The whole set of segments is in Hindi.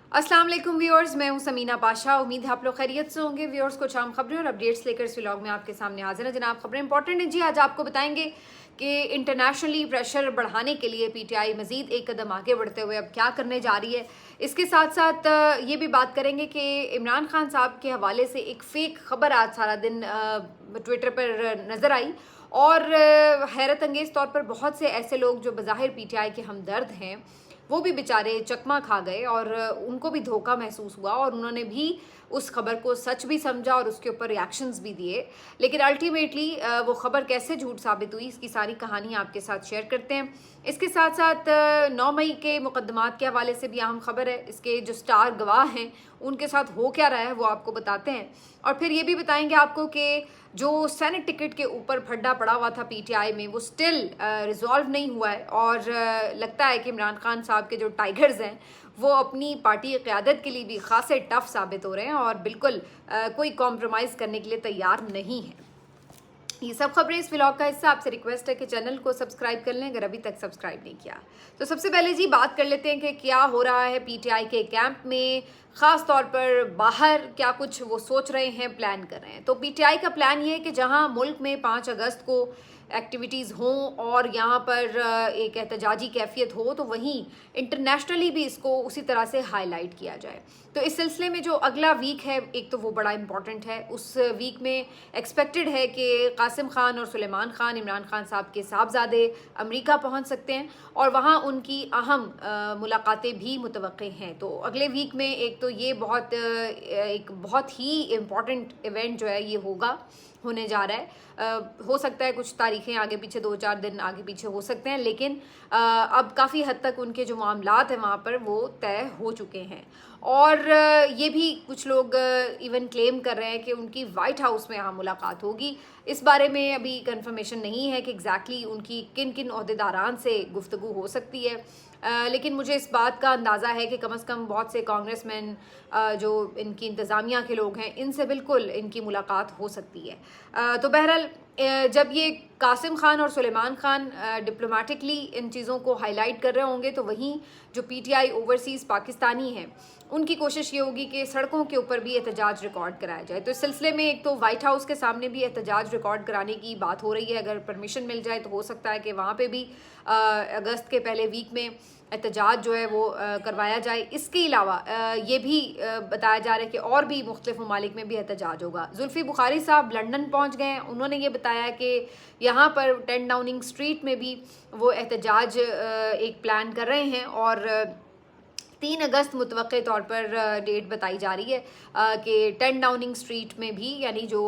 अस्सलाम वालेकुम व्यूअर्स, मैं हूं समीना पाशा। उम्मीद है आप लोग खैरियत से होंगे। व्यूअर्स, कुछ आम खबरें और अपडेट्स लेकर इस व्लॉग में आपके सामने हाजिर है। जनाब, खबरें इंपॉर्टेंट हैं जी। आज आपको बताएंगे कि इंटरनेशनली प्रेशर बढ़ाने के लिए पीटीआई मजीद एक कदम आगे बढ़ते हुए अब क्या करने जा रही है। इसके साथ साथ ये भी बात करेंगे कि इमरान खान साहब के हवाले से एक फेक खबर आज सारा दिन ट्विटर पर नज़र आई और हैरत अंगेज़ तौर पर बहुत से ऐसे लोग जो बज़ाहिर पीटीआई के हमदर्द हैं वो भी बेचारे चकमा खा गए और उनको भी धोखा महसूस हुआ और उन्होंने भी उस खबर को सच भी समझा और उसके ऊपर रिएक्शंस भी दिए। लेकिन अल्टीमेटली वो खबर कैसे झूठ साबित हुई, इसकी सारी कहानी आपके साथ शेयर करते हैं। इसके साथ साथ 9 मई के मुकदमात के हवाले से भी अहम खबर है। इसके जो स्टार गवाह हैं उनके साथ हो क्या रहा है वो आपको बताते हैं और फिर ये भी बताएंगे आपको कि जो सेनेट टिकट के ऊपर फड्डा पड़ा हुआ था पीटीआई में वो स्टिल रिजॉल्व नहीं हुआ है और लगता है कि इमरान खान साहब के जो टाइगर्स हैं वो अपनी पार्टी की क़यादत के लिए भी खासे टफ साबित हो रहे हैं और बिल्कुल कोई कॉम्प्रोमाइज़ करने के लिए तैयार नहीं है। ये सब खबरें इस व्लॉग का हिस्सा। आपसे रिक्वेस्ट है कि चैनल को सब्सक्राइब कर लें अगर अभी तक सब्सक्राइब नहीं किया। तो सबसे पहले जी बात कर लेते हैं कि क्या हो रहा है पीटीआई के कैंप में, ख़ास तौर पर बाहर क्या कुछ वो सोच रहे हैं, प्लान कर रहे हैं। तो पीटीआई का प्लान ये है कि जहां मुल्क में 5 अगस्त को एक्टिविटीज़ हों और यहाँ पर एक एहतजाजी कैफियत हो, तो वहीं इंटरनेशनली भी इसको उसी तरह से हाईलाइट किया जाए। तो इस सिलसिले में जो अगला वीक है एक तो वो बड़ा इंपॉर्टेंट है। उस वीक में एक्सपेक्टेड है कि कासिम खान और सुलेमान खान इमरान खान साहब के साहबजादे अमेरिका पहुंच सकते हैं और वहां उनकी अहम मुलाकातें भी मुतवक्के हैं। तो अगले वीक में एक तो ये एक बहुत ही इम्पॉर्टेंट इवेंट जो है ये होने जा रहा है। हो सकता है कुछ तारीखें आगे पीछे 2-4 दिन आगे पीछे हो सकते हैं, लेकिन अब काफ़ी हद तक उनके जो मामलात हैं वहाँ पर वो तय हो चुके हैं। और ये भी कुछ लोग इवन क्लेम कर रहे हैं कि उनकी वाइट हाउस में यहाँ मुलाकात होगी। इस बारे में अभी कंफर्मेशन नहीं है कि एग्जैक्टली उनकी किन किन ओहदेदारान से गुफ्तगू हो सकती है, लेकिन मुझे इस बात का अंदाज़ा है कि कम से कम बहुत से कांग्रेसमैन जो इनकी इंतज़ामिया के लोग हैं इनसे बिल्कुल इनकी मुलाकात हो सकती है। तो बहरहाल जब ये कासिम खान और सुलेमान खान डिप्लोमेटिकली इन चीज़ों को हाईलाइट कर रहे होंगे, तो वहीं जो पीटीआई ओवरसीज़ पाकिस्तानी हैं उनकी कोशिश ये होगी कि सड़कों के ऊपर भी एहतजाज रिकॉर्ड कराया जाए। तो इस सिलसिले में एक तो वाइट हाउस के सामने भी एहतजाज रिकॉर्ड कराने की बात हो रही है। अगर परमिशन मिल जाए तो हो सकता है कि वहाँ पे भी अगस्त के पहले वीक में एहतजाज जो है वो करवाया जाए। इसके अलावा ये भी बताया जा रहा है कि और भी मुख्तलिफ ममालिक में भी एहतजाज होगा। जुल्फ़ी बुखारी साहब लंदन पहुँच गए हैं। उन्होंने ये बताया कि यहाँ पर 10 डाउनिंग स्ट्रीट में भी वो एहतजाज एक प्लान कर रहे हैं और 3 अगस्त मुतवक्के तौर पर डेट बताई जा रही है कि 10 डाउनिंग स्ट्रीट में भी, यानी जो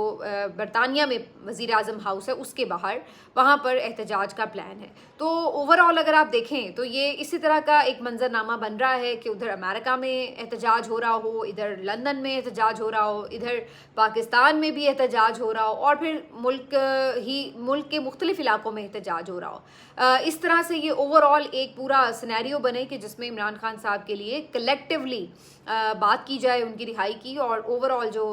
बरतानिया में वज़ीर आज़म हाउस है उसके बाहर, वहाँ पर एहतजाज का प्लान है। तो ओवरऑल अगर आप देखें तो ये इसी तरह का एक मंजरनामा बन रहा है कि उधर अमेरिका में एहतजाज हो रहा हो, इधर लंदन में एहतजाज हो रहा हो, इधर पाकिस्तान में भी एहतजाज हो रहा हो और फिर मुल्क के मुख्तलिफ इलाकों में एहतजाज हो रहा हो। इस तरह से ये ओवरऑल एक पूरा सिनेरियो बने कि जिसमें इमरान खान साहब के लिए कलेक्टिवली बात की जाए उनकी रिहाई की और ओवरऑल जो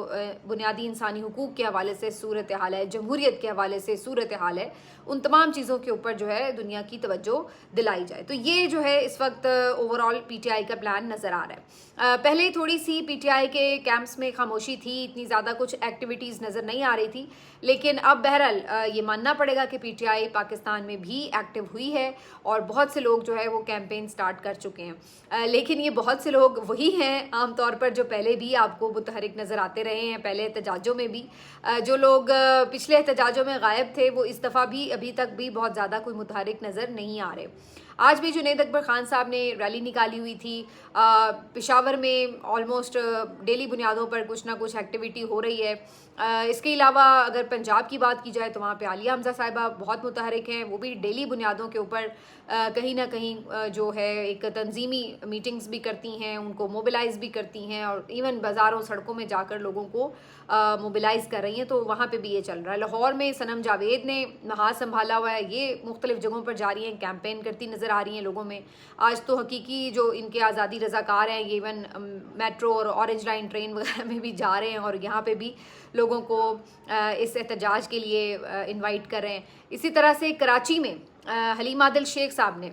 बुनियादी इंसानी हुकूक के हवाले से सूरत हाल है, जमहूरियत के हवाले से सूरत हाल है, उन तमाम चीज़ों के ऊपर जो है दुनिया की तवज्जो दिलाई जाए। तो ये जो है इस वक्त ओवरऑल पीटीआई का प्लान नज़र आ रहा है। पहले थोड़ी सी पीटीआई के कैंप्स में खामोशी थी, इतनी ज़्यादा कुछ एक्टिविटीज़ नज़र नहीं आ रही थी, लेकिन अब बहरहाल ये मानना पड़ेगा कि पीटीआई पाकिस्तान में भी एक्टिव हुई है और बहुत से लोग जो है वो कैंपेन स्टार्ट कर चुके हैं। लेकिन ये बहुत से लोग वही हैं आमतौर पर जो पहले भी आपको मुतहरिक नज़र आते रहे हैं, पहले एहतजाजों में भी। जो लोग पिछले एहतजाजों में गायब थे वो इस दफ़ा भी अभी तक भी बहुत ज़्यादा कोई मुतहरिक नज़र नहीं आ रहे। आज भी जुनैद अकबर खान साहब ने रैली निकाली हुई थी। पेशावर में ऑलमोस्ट डेली बुनियादों पर कुछ ना कुछ एक्टिविटी हो रही है। इसके अलावा अगर पंजाब की बात की जाए तो वहाँ पे आलिया हमज़ा साहिबा बहुत मुतहरिक हैं, वो भी डेली बुनियादों के ऊपर कहीं ना कहीं जो है एक तंजीमी मीटिंग्स भी करती हैं, उनको मोबिलाइज़ भी करती हैं और इवन बाज़ारों सड़कों में जाकर लोगों को मोबिलाइज़ कर रही हैं। तो वहाँ पे भी ये चल रहा है। लाहौर में सनम जावेद ने हाथ संभाला हुआ है, ये मुख्तलिफ जगहों पर जा रही हैं, कैंपेन करती नज़र आ रही हैं लोगों में। आज तो हकीकी जो इनके आज़ादी रज़ाकार हैं ये इवन मेट्रो और ऑरेंज लाइन ट्रेन वगैरह में भी जा रहे हैं और यहाँ पे भी लोगों को इस एहतजाज के लिए इनवाइट कर रहे हैं। इसी तरह से कराची में हलीम आदिल शेख साहब ने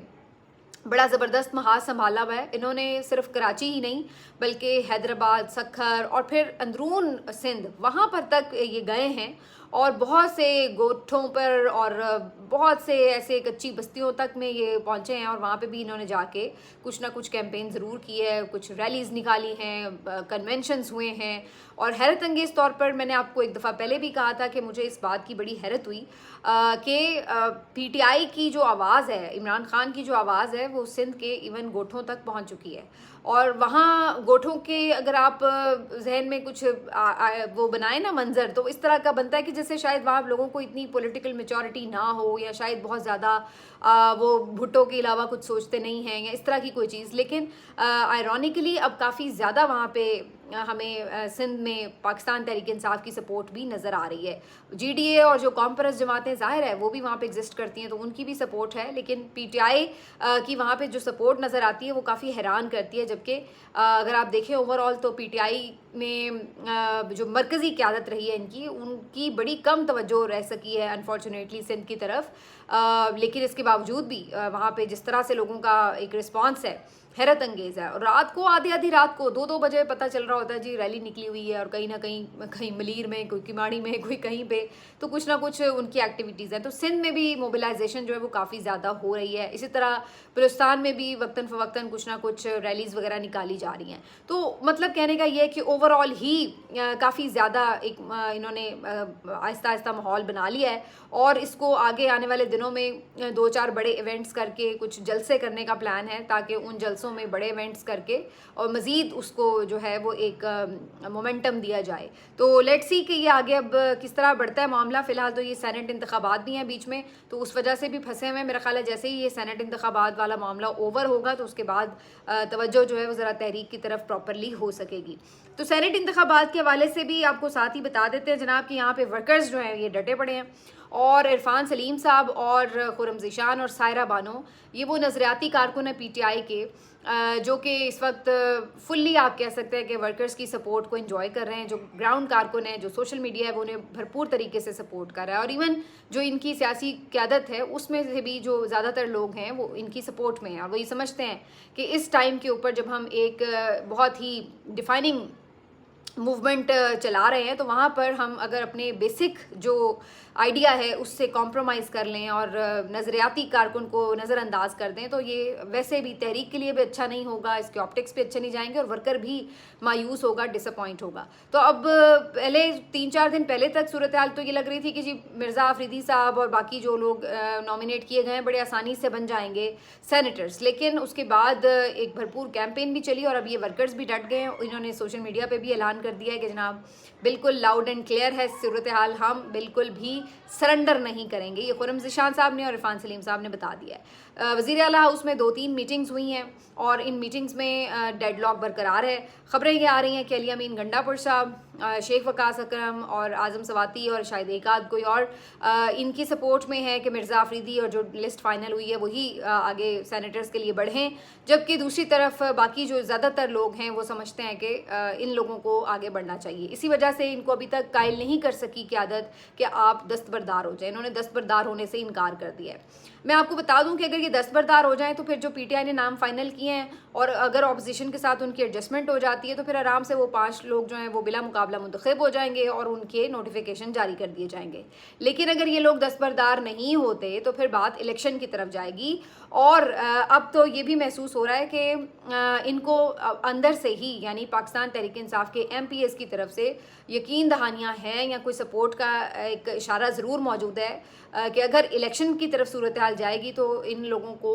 बड़ा ज़बरदस्त महाज संभाला हुआ है इन्होंने। सिर्फ कराची ही नहीं बल्कि हैदराबाद, सखर और फिर अंदरून सिंध वहाँ पर तक ये गए हैं और बहुत से गोठों पर और बहुत से ऐसे कच्ची बस्तियों तक में ये पहुँचे हैं और वहाँ पे भी इन्होंने जाके कुछ ना कुछ कैंपेन ज़रूर की है, कुछ रैलीज़ निकाली हैं, कन्वेंशंस हुए हैं। और हैरत अंगेज़ तौर पर मैंने आपको एक दफ़ा पहले भी कहा था कि मुझे इस बात की बड़ी हैरत हुई कि पीटीआई की जो आवाज़ है, इमरान खान की जो आवाज़ है वो सिंध के इवन गोठों तक पहुंच चुकी है। और वहाँ गोठों के अगर आप जहन में कुछ वो बनाए ना मंजर, तो इस तरह का बनता है कि जैसे शायद वहाँ लोगों को इतनी पॉलिटिकल मेचोरिटी ना हो या शायद बहुत ज़्यादा वो भुट्टो के अलावा कुछ सोचते नहीं हैं या इस तरह की कोई चीज़। लेकिन आयरॉनिकली अब काफ़ी ज़्यादा वहाँ पे हमें सिंध में पाकिस्तान तहरीक इंसाफ की सपोर्ट भी नज़र आ रही है। जीडीए और जो कॉमपरस जमातें ज़ाहिर है वो भी वहाँ पे एग्जिस्ट करती हैं तो उनकी भी सपोर्ट है, लेकिन पीटीआई की वहाँ पे जो सपोर्ट नज़र आती है वो काफ़ी हैरान करती है। जबकि अगर आप देखें ओवरऑल तो पीटीआई में जो मरकज़ी क़यादत रही है इनकी, उनकी बड़ी कम तवज्जो रह सकी है अनफॉर्चुनेटली सिंध की तरफ। लेकिन इसके बावजूद भी वहाँ पे जिस तरह से लोगों का एक रिस्पॉन्स है हैरत अंगेज़ है। और रात को आधी रात को 2-2 बजे पता चल रहा होता है जी रैली निकली हुई है और कहीं ना कहीं मलीर में, कोई किमाड़ी में, कोई कहीं पे, तो कुछ ना कुछ उनकी एक्टिविटीज़ हैं। तो सिंध में भी मोबिलाइजेशन जो है वो काफ़ी ज़्यादा हो रही है। इसी तरह बलूचिस्तान में भी वक्तन फ़वक्तन कुछ ना कुछ रैलीज़ वगैरह निकाली जा रही हैं। तो मतलब कहने का ये है कि ओवरऑल ही काफ़ी ज़्यादा एक इन्होंने आहिस्ता आहिस्ता माहौल बना लिया है और इसको आगे आने वाले दिनों में 2-4 बड़े इवेंट्स करके कुछ जलसे करने का प्लान है ताकि उन जलसों में बड़े इवेंट्स करके और मज़ीद उसको जो है वो एक मोमेंटम दिया जाए। तो लेट्स सी कि ये आगे अब किस तरह बढ़ता है मामला। फ़िलहाल तो ये सेनेट इंतखाबात भी हैं बीच में, तो उस वजह से भी फंसे हुए हैं। मेरा ख्याल है जैसे ही ये सेनेट इंतखाबात वाला मामला ओवर होगा तो उसके बाद तवज्जो जो है वो ज़रा तहरीक की तरफ प्रॉपरली हो सकेगी। तो सेनेट इंतखाबात के हवाले से भी आपको साथ ही बता देते हैं जनाब कि यहाँ पे वर्कर्स जो हैं ये डटे पड़े हैं और इरफान सलीम साहब और खुरम ज़ीशान और सायरा बानो ये वो नज़रियाती कारकुन है पीटीआई के जो कि इस वक्त फुल्ली आप कह सकते हैं कि वर्कर्स की सपोर्ट को एंजॉय कर रहे हैं। जो ग्राउंड कारकुन है, जो सोशल मीडिया है, वो उन्हें भरपूर तरीके से सपोर्ट कर रहा है और इवन जो इनकी सियासी क़यादत है उसमें से भी जो ज़्यादातर लोग हैं वो इनकी सपोर्ट में हैं और वो ये समझते हैं कि इस टाइम के ऊपर जब हम एक बहुत ही डिफाइनिंग मूवमेंट चला रहे हैं तो वहाँ पर हम अगर अपने बेसिक जो आइडिया है उससे कॉम्प्रोमाइज़ कर लें और नज़रियाती कारकुन को नज़रअंदाज कर दें तो ये वैसे भी तहरीक के लिए भी अच्छा नहीं होगा, इसके ऑप्टिक्स भी अच्छे नहीं जाएंगे और वर्कर भी मायूस होगा, डिसअपॉइंट होगा। तो अब पहले 3-4 दिन पहले तक सूरत हाल तो ये लग रही थी कि जी मिर्ज़ा अफरीदी साहब और बाकी जो लोग नॉमिनेट किए गए हैं बड़े आसानी से बन जाएंगे सेनेटर्स, लेकिन उसके बाद एक भरपूर कैंपेन भी चली और अब ये वर्कर्स भी डट गए हैं। इन्होंने सोशल मीडिया पर भी ऐलान कर दिया है कि जनाब बिल्कुल लाउड एंड क्लियर है सूरत हाल, हम बिल्कुल भी सरेंडर नहीं करेंगे। ये खुरम ज़ीशान साहब ने और इरफान सलीम साहब ने बता दिया है। वज़ीर आला हाउस में 2-3 मीटिंग्स हुई हैं और इन मीटिंग्स में डेडलॉक बरकरार है। ख़बरें ये आ रही हैं कि अली अमीन गंडापुर साहब, शेख वकास अकरम और आज़म सवाती और शायद एक आध कोई और इनकी सपोर्ट में है कि मिर्ज़ा अफरीदी और जो लिस्ट फाइनल हुई है वही आगे सेनेटर्स के लिए बढ़ें, जबकि दूसरी तरफ बाकी जो ज़्यादातर लोग हैं वो समझते हैं कि इन लोगों को आगे बढ़ना चाहिए। इसी वजह से इनको अभी तक कायल नहीं कर सकी क़यादत कि आप दस्तबरदार हो जाए। इन्होंने दस्तबरदार होने से इनकार कर दिया है। मैं आपको बता दूं कि अगर ये दस्तबरदार हो जाएं तो फिर जो पीटीआई ने नाम फाइनल किए हैं और अगर ऑपोजिशन के साथ उनकी एडजस्टमेंट हो जाती है तो फिर आराम से वो 5 लोग जो हैं वो बिला मुकाबला मुंतखब हो जाएंगे और उनके नोटिफिकेशन जारी कर दिए जाएंगे। लेकिन अगर ये लोग दस्तबरदार नहीं होते तो फिर बात इलेक्शन की तरफ जाएगी और अब तो ये भी महसूस हो रहा है कि इनको अंदर से ही यानी पाकिस्तान तहरीक इंसाफ के MPs की तरफ से यकीन दहानियाँ हैं या कोई सपोर्ट का एक इशारा ज़रूर मौजूद है कि अगर इलेक्शन की तरफ सूरत हाल जाएगी तो इन लोगों को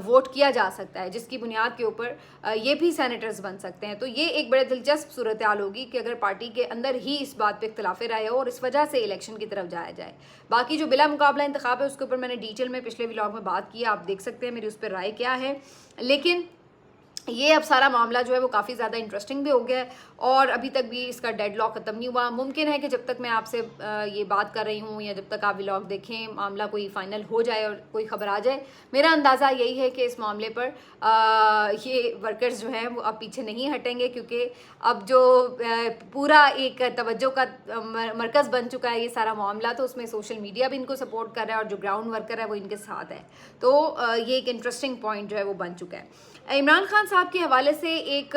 वोट किया जा सकता है, जिसकी बुनियाद के ऊपर ये भी सेनेटर्स बन सकते हैं। तो ये एक बड़े दिलचस्प सूरत हाल होगी कि अगर पार्टी के अंदर ही इस बात पे इख्तिलाफ राय हो और इस वजह से इलेक्शन की तरफ जाया जाए। बाकी जो बिला मुकाबला इंतखाब है उसके ऊपर मैंने डिटेल में पिछले व्लॉग में बात की, आप देख सकते हैं मेरी उस पर राय क्या है। लेकिन ये अब सारा मामला जो है वो काफ़ी ज़्यादा इंटरेस्टिंग भी हो गया है और अभी तक भी इसका डेडलॉक ख़त्म नहीं हुआ। मुमकिन है कि जब तक मैं आपसे ये बात कर रही हूँ या जब तक आप व्लॉग देखें मामला कोई फाइनल हो जाए और कोई ख़बर आ जाए। मेरा अंदाज़ा यही है कि इस मामले पर ये वर्कर्स जो हैं वो अब पीछे नहीं हटेंगे, क्योंकि अब जो पूरा एक तवज्जो का मरकज़ बन चुका है ये सारा मामला, तो उसमें सोशल मीडिया भी इनको सपोर्ट कर रहा है और जो ग्राउंड वर्कर है वो इनके साथ है। तो ये एक इंटरेस्टिंग पॉइंट जो है वो बन चुका है। इमरान खान साहब के हवाले से एक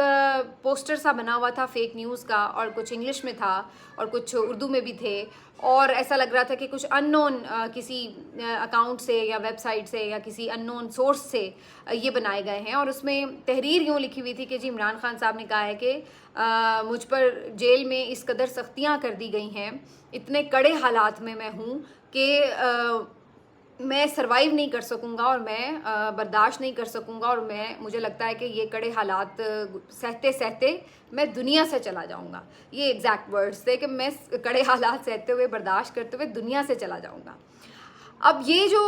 पोस्टर सा बना हुआ था फेक न्यूज़ का, और कुछ इंग्लिश में था और कुछ उर्दू में भी थे, और ऐसा लग रहा था कि कुछ अननोन किसी अकाउंट से या वेबसाइट से या किसी अननोन सोर्स से ये बनाए गए हैं। और उसमें तहरीर यूँ लिखी हुई थी कि जी इमरान खान साहब ने कहा है कि मुझ पर जेल में इस कदर सख्तियाँ कर दी गई हैं, इतने कड़े हालात में मैं हूँ कि मैं सरवाइव नहीं कर सकूंगा और मैं बर्दाश्त नहीं कर सकूंगा, और मुझे लगता है कि ये कड़े हालात सहते सहते मैं दुनिया से चला जाऊंगा। ये एग्जैक्ट वर्ड्स थे कि मैं कड़े हालात सहते हुए बर्दाश्त करते हुए दुनिया से चला जाऊंगा। अब ये जो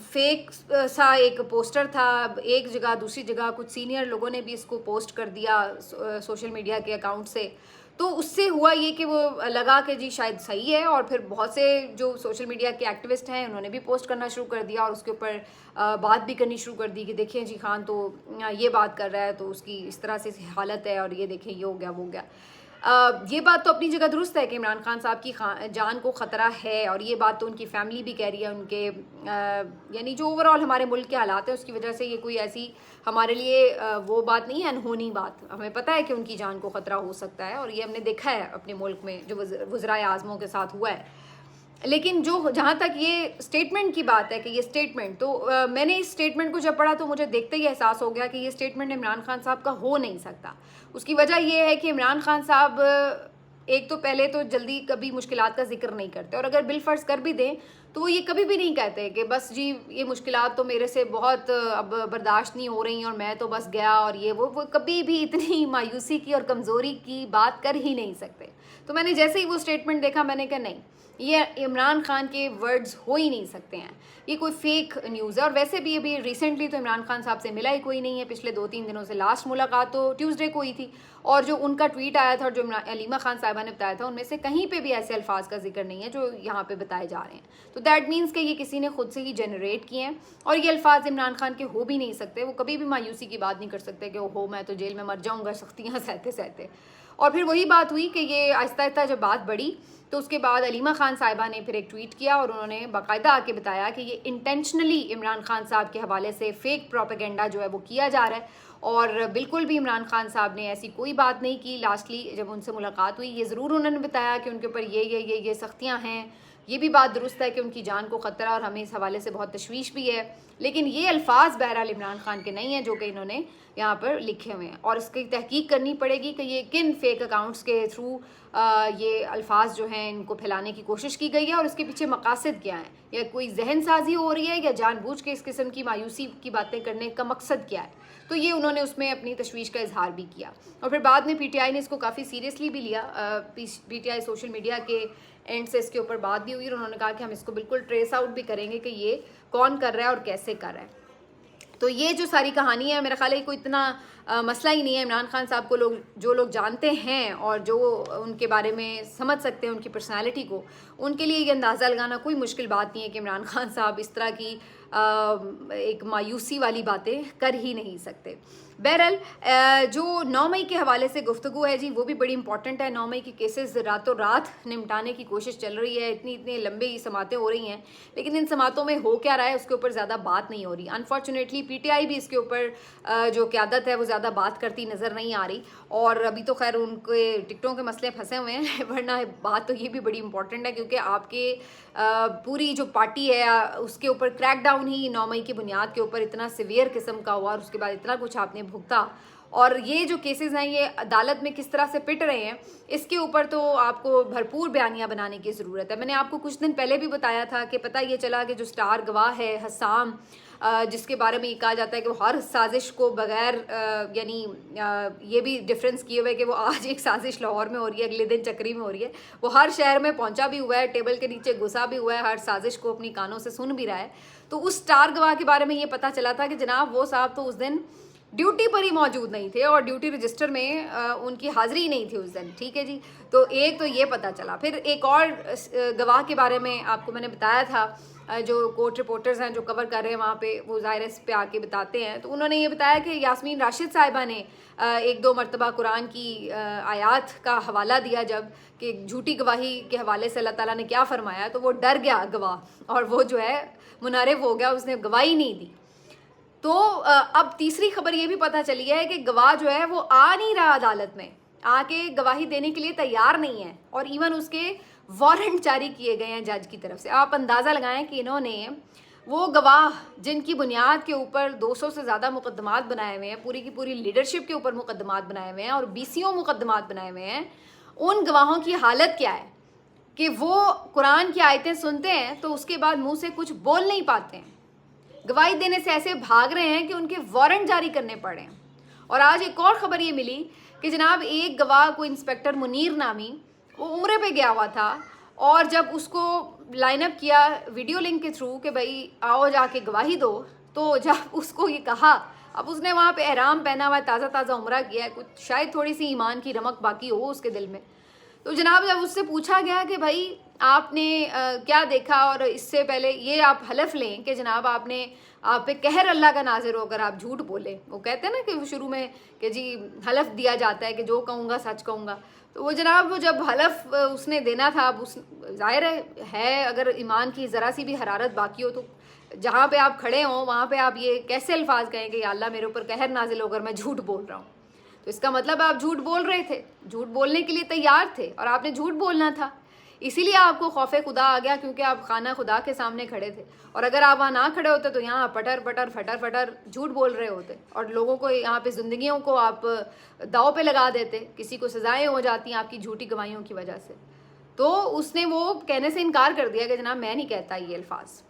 फेक सा एक पोस्टर था, एक जगह दूसरी जगह कुछ सीनियर लोगों ने भी इसको पोस्ट कर दिया सोशल मीडिया के अकाउंट से, तो उससे हुआ ये कि वो लगा कि जी शायद सही है, और फिर बहुत से जो सोशल मीडिया के एक्टिविस्ट हैं उन्होंने भी पोस्ट करना शुरू कर दिया और उसके ऊपर बात भी करनी शुरू कर दी कि देखिए जी खान तो ये बात कर रहा है तो उसकी इस तरह से हालत है, और ये देखें ये हो गया वो हो गया। ये बात तो अपनी जगह दुरुस्त है कि इमरान खान साहब की जान को ख़तरा है, और ये बात तो उनकी फैमिली भी कह रही है। उनके यानी जो ओवरऑल हमारे मुल्क के हालात हैं उसकी वजह से ये कोई ऐसी हमारे लिए वो बात नहीं है, अनहोनी बात। हमें पता है कि उनकी जान को ख़तरा हो सकता है, और ये हमने देखा है अपने मुल्क में जो वज़राए आज़मों के साथ हुआ है। लेकिन जो जहाँ तक ये स्टेटमेंट की बात है कि ये स्टेटमेंट तो मैंने इस स्टेटमेंट को जब पढ़ा तो मुझे देखते ही एहसास हो गया कि ये स्टेटमेंट इमरान खान साहब का हो नहीं सकता। उसकी वजह ये है कि इमरान खान साहब एक तो पहले तो जल्दी कभी मुश्किलात का जिक्र नहीं करते, और अगर बिल फर्ज कर भी दें तो वो ये कभी भी नहीं कहते कि बस जी ये मुश्किलात तो मेरे से बहुत अब बर्दाश्त नहीं हो रही और मैं तो बस गया, और ये वो कभी भी इतनी मायूसी की और कमज़ोरी की बात कर ही नहीं सकते। तो मैंने जैसे ही वो स्टेटमेंट देखा मैंने कहा नहीं, ये इमरान खान के वर्ड्स हो ही नहीं सकते हैं, ये कोई फेक न्यूज़ है। और वैसे भी अभी रिसेंटली तो इमरान खान साहब से मिला ही कोई नहीं है, पिछले 2-3 दिनों से। लास्ट मुलाकात तो ट्यूसडे को हुई थी, और जो उनका ट्वीट आया था और जो अलीमा खान साहिबा ने बताया था उनमें से कहीं पे भी ऐसे अल्फाज का जिक्र नहीं है जो यहाँ पे बताए जा रहे हैं। तो दैट मीन्स कि ये किसी ने खुद से ही जनरेट किए हैं, और ये अल्फाज इमरान खान के हो भी नहीं सकते। वो कभी भी मायूसी की बात नहीं कर सकते कि ओहो मैं तो जेल में मर जाऊँगा सख्तियाँ सहते सहते। और फिर वही बात हुई कि ये आहिस्ता आहिस्ता जब बात बढ़ी तो उसके बाद अलीमा खान साहिबा ने फिर एक ट्वीट किया और उन्होंने बाकायदा आके बताया कि ये इंटेंशनली इमरान खान साहब के हवाले से फेक प्रोपेगेंडा जो है वो किया जा रहा है, और बिल्कुल भी इमरान खान साहब ने ऐसी कोई बात नहीं की। लास्टली जब उनसे मुलाकात हुई ये ज़रूर उन्होंने बताया कि उनके ऊपर ये सख्तियाँ हैं, ये भी बात दुरुस्त है कि उनकी जान को ख़तरा, और हमें इस हवाले से बहुत तशवीश भी है। लेकिन ये अल्फाज बहरहाल इमरान खान के नहीं हैं जो कि इन्होंने यहाँ पर लिखे हुए हैं, और इसकी तहकीक करनी पड़ेगी कि ये किन फेक अकाउंट्स के थ्रू ये अल्फाज जो हैं इनको फैलाने की कोशिश की गई है, और इसके पीछे मकासद क्या है, या कोई जहन साजी हो रही है या जानबूझ के इस किस्म की मायूसी की बातें करने का मकसद क्या है। तो ये उन्होंने उसमें अपनी तशवीश का इजहार भी किया, और फिर बाद में पीटीआई ने इसको काफ़ी सीरियसली भी लिया। पीटीआई सोशल मीडिया के एंड से इसके ऊपर बात भी हुई, और उन्होंने कहा कि हम इसको बिल्कुल ट्रेस आउट भी करेंगे कि ये कौन कर रहा है और कैसे कर रहा है। तो ये जो सारी कहानी है मेरा ख्याल है कोई इतना मसला ही नहीं है। इमरान खान साहब को जो लोग जानते हैं और जो उनके बारे में समझ सकते हैं उनकी पर्सनालिटी को, उनके लिए ये अंदाज़ा लगाना कोई मुश्किल बात नहीं है कि इमरान खान साहब इस तरह की एक मायूसी वाली बातें कर ही नहीं सकते। बहरहाल जो 9 मई के हवाले से गुफ्तगू है जी वो भी बड़ी इंपॉर्टेंट है। 9 मई के केसेस रातों रात निपटाने की कोशिश चल रही है, इतनी लंबी समातें हो रही हैं, लेकिन इन समातों में हो क्या रहा है उसके ऊपर ज़्यादा बात नहीं हो रही। अनफॉर्चुनेटली पीटीआई भी इसके ऊपर जो क़यादत है वो ज़्यादा बात करती नज़र नहीं आ रही, और अभी तो खैर उनके टिकटों के मसले फंसे हुए हैं, वरना बात तो ये भी बड़ी इंपॉर्टेंट है क्योंकि आपके पूरी जो पार्टी है उसके ऊपर क्रैकडाउन ही 9 मई की बुनियाद के ऊपर इतना सिवियर किस्म का हुआ, और उसके बाद इतना कुछ आपने भुगता, और ये जो केसेस हैं ये अदालत में किस तरह से पिट रहे हैं इसके ऊपर तो आपको भरपूर बयानियाँ बनाने की ज़रूरत है। मैंने आपको कुछ दिन पहले भी बताया था कि पता ये चला कि जो स्टार गवाह है हसाम, जिसके बारे में ये कहा जाता है कि वो हर साजिश को बगैर यानी ये भी डिफरेंस किए हुए कि वो आज एक साजिश लाहौर में हो रही है, अगले दिन चक्री में हो रही है, वो हर शहर में पहुंचा भी हुआ है, टेबल के नीचे घुसा भी हुआ है, हर साजिश को अपनी कानों से सुन भी रहा है। तो उस स्टार गवाह के बारे में ये पता चला था कि जनाब वो साहब तो उस दिन ड्यूटी पर ही मौजूद नहीं थे और ड्यूटी रजिस्टर में उनकी हाजिरी नहीं थी उस दिन। ठीक है जी, तो एक तो ये पता चला। फिर एक और गवाह के बारे में आपको मैंने बताया था, जो कोर्ट रिपोर्टर्स हैं जो कवर कर रहे हैं वहाँ पे, वो ज़ाहिर इस पे आके बताते हैं। तो उन्होंने ये बताया कि यास्मीन राशिद साहिबा ने एक दो मरतबा कुरान की आयात का हवाला दिया, जब कि झूठी गवाही के हवाले से अल्लाह ताला ने क्या फरमाया, तो वो डर गया गवाह और वो जो है मुनारिफ हो गया, उसने गवाही नहीं दी। तो अब तीसरी खबर ये भी पता चली है कि गवाह जो है वो आ नहीं रहा अदालत में, आके गवाही देने के लिए तैयार नहीं है और इवन उसके वारंट जारी किए गए हैं जज की तरफ से। आप अंदाज़ा लगाएं कि इन्होंने वो गवाह जिनकी बुनियाद के ऊपर 200 से ज़्यादा मुकदमात बनाए हुए हैं, पूरी की पूरी लीडरशिप के ऊपर मुकदमात बनाए हुए हैं और 20 मुकदमात बनाए हुए हैं, उन गवाहों की हालत क्या है कि वो कुरान की आयतें सुनते हैं तो उसके बाद मुँह से कुछ बोल नहीं पाते हैं, गवाही देने से ऐसे भाग रहे हैं कि उनके वारंट जारी करने पड़े हैं। और आज एक और ख़बर ये मिली कि जनाब एक गवाह को इंस्पेक्टर मुनीर नामी, वो उम्रे पे गया हुआ था और जब उसको लाइनअप किया वीडियो लिंक के थ्रू कि भाई आओ जाके गवाही दो, तो जब उसको ये कहा, अब उसने वहाँ पे एहराम पहना हुआ है, ताज़ा ताज़ा उम्रा किया है, कुछ शायद थोड़ी सी ईमान की रमक बाकी हो उसके दिल में, तो जनाब जब उससे पूछा गया कि भाई आपने क्या देखा और इससे पहले ये आप हलफ लें कि जनाब आपने आप पे कहर अल्लाह का नाजिर हो अगर आप झूठ बोले, वो कहते हैं ना कि शुरू में कि जी हलफ दिया जाता है कि जो कहूँगा सच कहूँगा, तो वो जनाब वो जब हलफ उसने देना था, अब उस जाहिर है अगर ईमान की ज़रा सी भी हरारत बाकी हो तो जहाँ पे आप खड़े हों वहाँ पे आप ये कैसे अल्फाज कहें कि या अल्लाह मेरे ऊपर कहर नाजिल होकर मैं झूठ बोल रहा हूँ। तो इसका मतलब आप झूठ बोल रहे थे, झूठ बोलने के लिए तैयार थे और आपने झूठ बोलना था, इसीलिए आपको खौफे खुदा आ गया क्योंकि आप खाना खुदा के सामने खड़े थे। और अगर आप वहाँ ना खड़े होते तो यहाँ पटर पटर फटर फटर झूठ बोल रहे होते और लोगों को यहाँ पे ज़िंदगियों को आप दाव पे लगा देते, किसी को सज़ाएं हो जाती आपकी झूठी गवाहियों की वजह से। तो उसने वो कहने से इनकार कर दिया कि जनाब मैं नहीं कहता ये अल्फाज।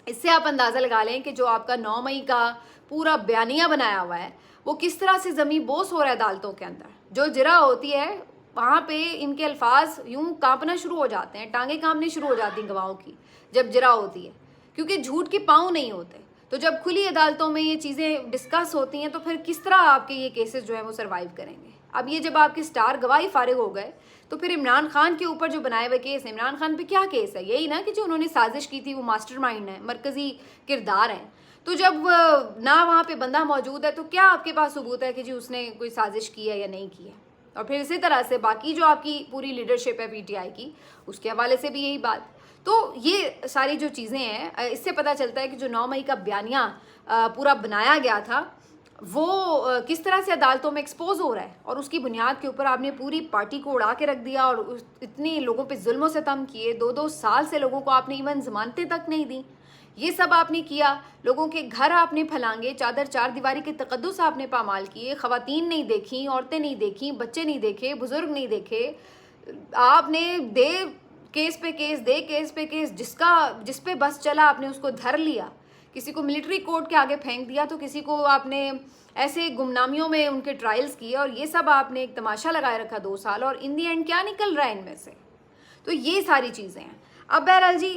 इससे आप अंदाज़ा लगा लें कि जो आपका 9 मई का पूरा बयानिया बनाया हुआ है वो किस तरह से ज़मी बोस हो रहा है अदालतों के अंदर। जो जरा होती है वहाँ पे इनके अल्फाज यूं कांपना शुरू हो जाते हैं, टांगे कांपनी शुरू हो जाती हैं गवाहों की जब जरा होती है, क्योंकि झूठ के पाँव नहीं होते। तो जब खुली अदालतों में ये चीज़ें डिस्कस होती हैं तो फिर किस तरह आपके ये केसेस जो हैं वो सर्वाइव करेंगे। अब ये जब आपके स्टार गवाही फारिग हो गए तो फिर इमरान खान के ऊपर जो बनाए हुए केस है, इमरान खान पे क्या केस है, यही ना कि जो उन्होंने साजिश की थी, वो मास्टरमाइंड है, मरकज़ी किरदार हैं। तो जब ना वहाँ पे बंदा मौजूद है तो क्या आपके पास सबूत है कि जी उसने कोई साजिश की है या नहीं की है। और फिर इसी तरह से बाकी जो आपकी पूरी लीडरशिप है पीटीआई की, उसके हवाले से भी यही बात। तो ये सारी जो चीज़ें हैं, इससे पता चलता है कि जो 9 मई का बयानिया पूरा बनाया गया था वो किस तरह से अदालतों में एक्सपोज हो रहा है और उसकी बुनियाद के ऊपर आपने पूरी पार्टी को उड़ा के रख दिया और इतने लोगों पे जुल्म सितम किए। 2-2 साल से लोगों को आपने इवन जमानतें तक नहीं दी, ये सब आपने किया। लोगों के घर आपने फलांगे, चादर चार दीवारी के तकद्दुस आपने पामाल किए, ख़वातीन नहीं देखी, औरतें नहीं देखी, बच्चे नहीं देखे, बुजुर्ग नहीं देखे। आपने दे केस पे केस, दे केस पे केस, जिस पे बस चला आपने उसको धर लिया। किसी को मिलिट्री कोर्ट के आगे फेंक दिया तो किसी को आपने ऐसे गुमनामियों में उनके ट्रायल्स किए और ये सब आपने एक तमाशा लगाए रखा 2 साल। और इन दी एंड क्या निकल रहा है इनमें से, तो ये सारी चीज़ें हैं। अब बहरहाल जी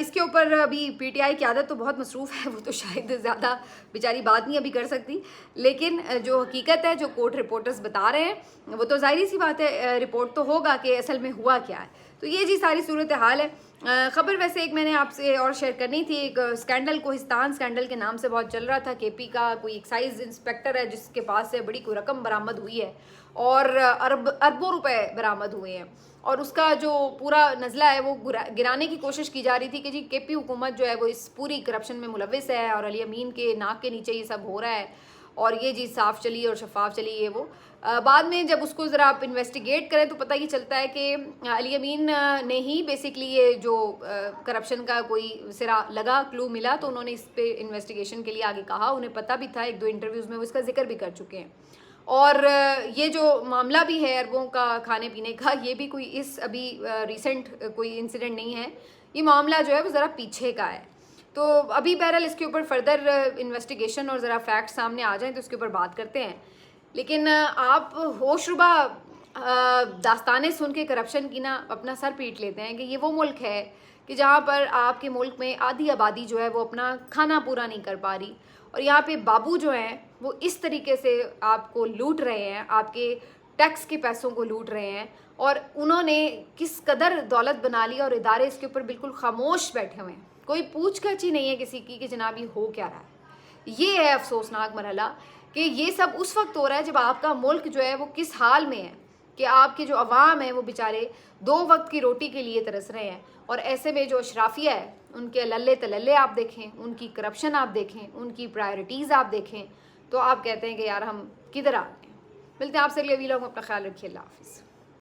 इसके ऊपर अभी पीटीआई की आदत तो बहुत मसरूफ़ है, वो तो शायद ज़्यादा बेचारी बात नहीं अभी कर सकती, लेकिन जो हकीकत है, जो कोर्ट रिपोर्टर्स बता रहे हैं वो तो जाहिर सी बात है, रिपोर्ट तो होगा कि असल में हुआ क्या है। तो ये जी सारी सूरत हाल है। ख़बर वैसे एक मैंने आपसे और शेयर करनी थी, एक स्कैंडल कोहिस्तान स्कैंडल के नाम से बहुत चल रहा था। केपी का कोई एक्साइज इंस्पेक्टर है जिसके पास से बड़ी कोई रकम बरामद हुई है और अरबों रुपए बरामद हुए हैं और उसका जो पूरा नज़ला है वो गिराने की कोशिश की जा रही थी कि जी केपी हुकूमत जो है वो इस पूरी करप्शन में मुलविस है और अली अमीन के नाक के नीचे ये सब हो रहा है और ये जी साफ चली और शफाफ चली ये वो। बाद में जब उसको ज़रा आप इन्वेस्टिगेट करें तो पता ये चलता है कि अली अमीन ने ही बेसिकली ये जो करप्शन का कोई सिरा लगा, क्लू मिला तो उन्होंने इस पे इन्वेस्टिगेशन के लिए आगे कहा। उन्हें पता भी था, 1-2 इंटरव्यूज़ में वो इसका जिक्र भी कर चुके हैं। और ये जो मामला भी है अरबों का खाने पीने का, ये भी कोई इस अभी रिसेंट कोई इंसिडेंट नहीं है, ये मामला जो है वो ज़रा पीछे का है। तो अभी बहरहाल इसके ऊपर फर्दर इन्वेस्टिगेशन और ज़रा फैक्ट सामने आ जाएं तो इसके ऊपर बात करते हैं। लेकिन आप होशरुबा दास्तानें सुन के करप्शन की ना अपना सर पीट लेते हैं कि ये वो मुल्क है कि जहाँ पर आपके मुल्क में आधी आबादी जो है वो अपना खाना पूरा नहीं कर पा रही और यहाँ पे बाबू जो हैं वो इस तरीके से आपको लूट रहे हैं, आपके टैक्स के पैसों को लूट रहे हैं, और उन्होंने किस कदर दौलत बना ली और इदारे इसके ऊपर बिल्कुल खामोश बैठे हुए हैं। कोई पूछगछ ही नहीं है किसी की कि जनाब ये हो क्या रहा है। ये है अफसोसनाक मरहला कि ये सब उस वक्त हो रहा है जब आपका मुल्क जो है वो किस हाल में है कि आपके जो अवाम है वो बेचारे 2 वक्त की रोटी के लिए तरस रहे हैं। और ऐसे में जो अशराफिया है उनके लल्ले तलल्ले आप देखें, उनकी करप्शन आप देखें, उनकी प्रायोरिटीज़ आप देखें, तो आप कहते हैं कि यार हम किधर आ गए। मिलते हैं आपसे अगले वीडियो में, अपना ख्याल रखिए, अल्लाह हाफिज़।